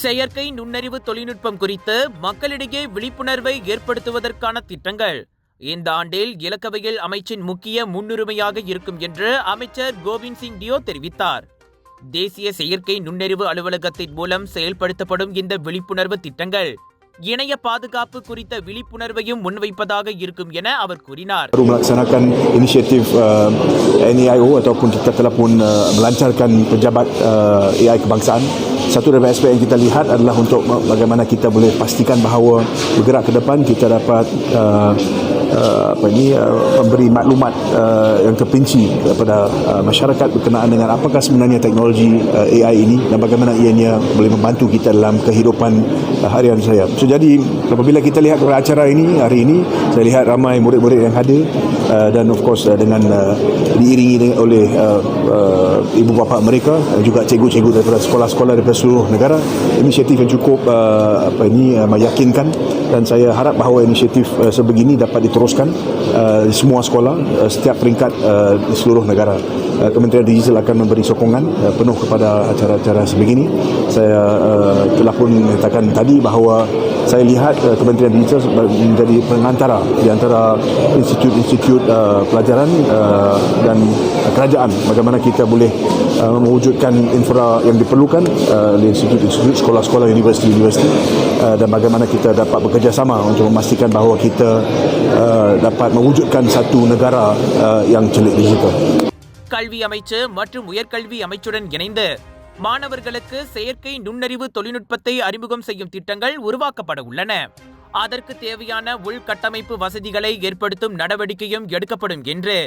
செயற்கை நுண்ணறிவு தொழில்நுட்பம் குறித்து மக்களிடையே விழிப்புணர்வை ஏற்படுத்துவதற்கான திட்டங்கள் இந்த ஆண்டில் இலக்கவியல் அமைச்சின் முக்கிய முன்னுரிமையாக இருக்கும் என்று அமைச்சர் கோவிந்த் சிங் டியோ தெரிவித்தார். தேசிய செயற்கை நுண்ணறிவு அலுவலகத்தின் மூலம் செயல்படுத்தப்படும் இந்த விழிப்புணர்வு திட்டங்கள் இணைய பாதுகாப்பு குறித்த விழிப்புணர்வையும் முன்வைப்பதாக இருக்கும் என அவர் கூறினார். Melaksanakan inisiatif NAIO ataupun kita telah pun melancarkan pejabat AI kebangsaan. Satu daripada aspek yang kita lihat adalah untuk bagaimana kita boleh pastikan bahawa bergerak ke depan kita dapat memberi maklumat yang terperinci kepada masyarakat berkenaan dengan apakah sebenarnya teknologi AI ini dan bagaimana ianya boleh membantu kita dalam kehidupan harian saya. So, jadi apabila kita lihat kepada acara ini hari ini, saya lihat ramai murid-murid yang hadir dan of course dengan diiringi oleh ibu bapa mereka dan juga cikgu-cikgu daripada sekolah-sekolah daripada seluruh negara. Inisiatif yang cukup meyakinkan dan saya harap bahawa inisiatif sebegini dapat diteruskan di semua sekolah setiap peringkat di seluruh negara. Kementerian Digital akan memberi sokongan penuh kepada acara-acara sebegini. Saya telah pun menyatakan tadi bahawa saya lihat Kementerian Digital menjadi pengantara di antara institut-institut pelajaran dan kerajaan bagaimana kita boleh mewujudkan infra yang diperlukan oleh institut-institut, sekolah-sekolah, universiti-universiti dan bagaimana kita dapat bekerjasama untuk memastikan bahawa kita dapat mewujudkan satu negara yang celik digital. கல்வி அமைச்சு மற்றும் உயர்கல்வி அமைச்சுடன் இணைந்து மாணவர்களுக்கு செயற்கை நுண்ணறிவு தொழில்நுட்பத்தை அறிமுகம் செய்யும் திட்டங்கள் உருவாக்கப்பட உள்ளன. அதற்கு தேவையான உள்கட்டமைப்பு வசதிகளை ஏற்படுத்தும் நடவடிக்கையும் எடுக்கப்படும் என்று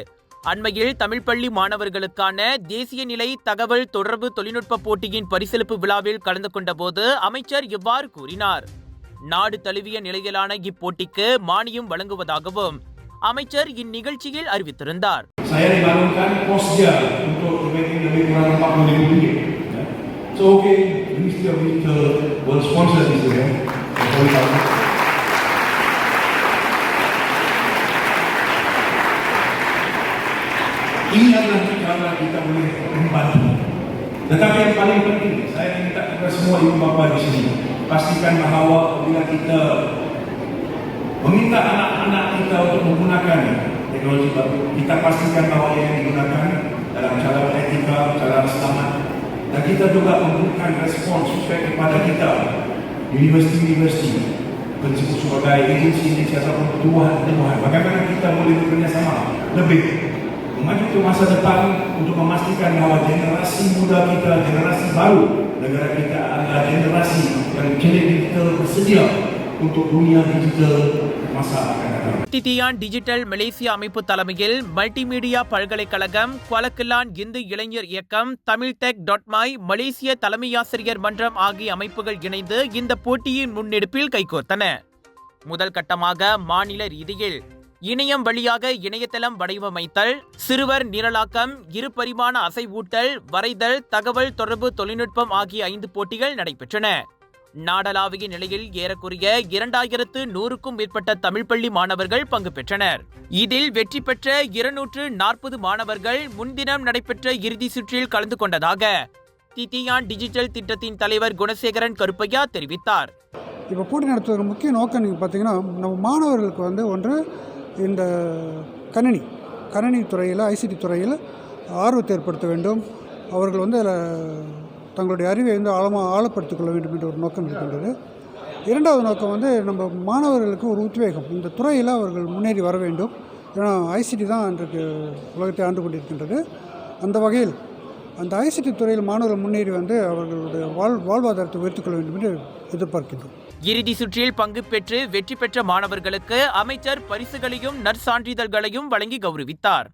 அண்மையில் தமிழ் பள்ளி மாணவர்களுக்கான தேசிய நிலை தகவல் தொடர்பு தொழில்நுட்ப போட்டியின் பரிசளிப்பு விழாவில் கலந்து கொண்ட போது அமைச்சர் இவ்வாறு கூறினார். நாடு தழுவிய நிலையிலான இப்போட்டிக்கு மானியம் வழங்குவதாகவும் அமைச்சர் இந்நிகழ்ச்சியில் அறிவித்திருந்தார். Saya dibangunkan pos dia untuk lebih kurang RM40,000. So okay, Ministry of Digital will sponsor this event. Ini adalah cara kita boleh membantu. Tetapi yang paling penting, saya minta kepada semua ibu bapa di sini, pastikan bahawa bila kita meminta anak-anak kita untuk menggunakan teknologi baru, kita pastikan bahawa yang digunakan dalam cara etika, cara selamat, dan kita juga memberikan respons sesuai kepada kita, universiti-universiti, disebut sebagai agensi-agensi ataupun pertubuhan, bagaimana kita boleh bekerjasama lebih maju ke masa depan untuk memastikan bahawa generasi muda kita, generasi baru negara kita adalah generasi yang celik digital bersedia untuk dunia digital masa akan datang. டிடியான் digital Malaysia அமைப்பு தலைமையில் மல்டிமீடியா பல்கலைக்கழகம், குவலக்கில்லான் இந்து இளைஞர் இயக்கம், தமிழ்டெக்.மை, மலேசிய தலைமையாசிரியர் மன்றம் ஆகிய அமைப்புகள் இணைந்து இந்த போட்டியின் முன்னெடுப்பில் கைகோர்த்தன. முதல் கட்டமாக மாநில ரீதியில் இணையம் வழியாக இணையதளம் வடிவமைத்தல், சிறுவர் நிரலாக்கம், இருபரிமாண அசைவூட்டல், வரைதல், தகவல் தொடர்பு தொழில்நுட்பம் ஆகிய 5 போட்டிகள் நடைபெற்றன. நாடளாவிய நிலையில் ஏறக்குறைய 2100க்கும் மேற்பட்ட தமிழ் பள்ளி மாணவர்கள் பங்கு பெற்றனர். இதில் வெற்றி பெற்ற 240 மாணவர்கள் முன்தினம் நடைபெற்ற இறுதி சுற்றில் கலந்து கொண்டதாக டிடியான் டிஜிட்டல் திட்டத்தின் தலைவர் குணசேகரன் கருப்பையா தெரிவித்தார். இப்போ போட்டி நடத்துவதற்கு முக்கிய நோக்கம் நீங்கள் பார்த்தீங்கன்னா, நம்ம மாணவர்களுக்கு ஒன்று இந்த கணினி துறையில், ஐசிடி துறையில் ஆர்வத்தை ஏற்படுத்த வேண்டும். அவர்கள் அதில் தங்களுடைய அறிவை ஆழப்படுத்திக் கொள்ள வேண்டும் என்ற ஒரு நோக்கம் இருக்கின்றது. இரண்டாவது நோக்கம் நம்ம மாணவர்களுக்கு ஒரு உத்வேகம், இந்த துறையில் அவர்கள் முன்னேறி வர வேண்டும். ஏன்னா ஐசிடி தான் இன்றைக்கு உலகத்தை ஆண்டு கொண்டிருக்கின்றது. அந்த வகையில் அந்த ஐசிடி துறையில் மாணவர்கள் முன்னேறி அவர்களுடைய வாழ்வாதாரத்தை உயர்த்திக் கொள்ள வேண்டும் என்று எதிர்பார்க்கின்றோம். இறுதி சுற்றில் பங்கு பெற்று வெற்றி பெற்ற மாணவர்களுக்கு அமைச்சர் பரிசுகளையும் நற்சான்றிதழ்களையும் வழங்கி கௌரவித்தார்.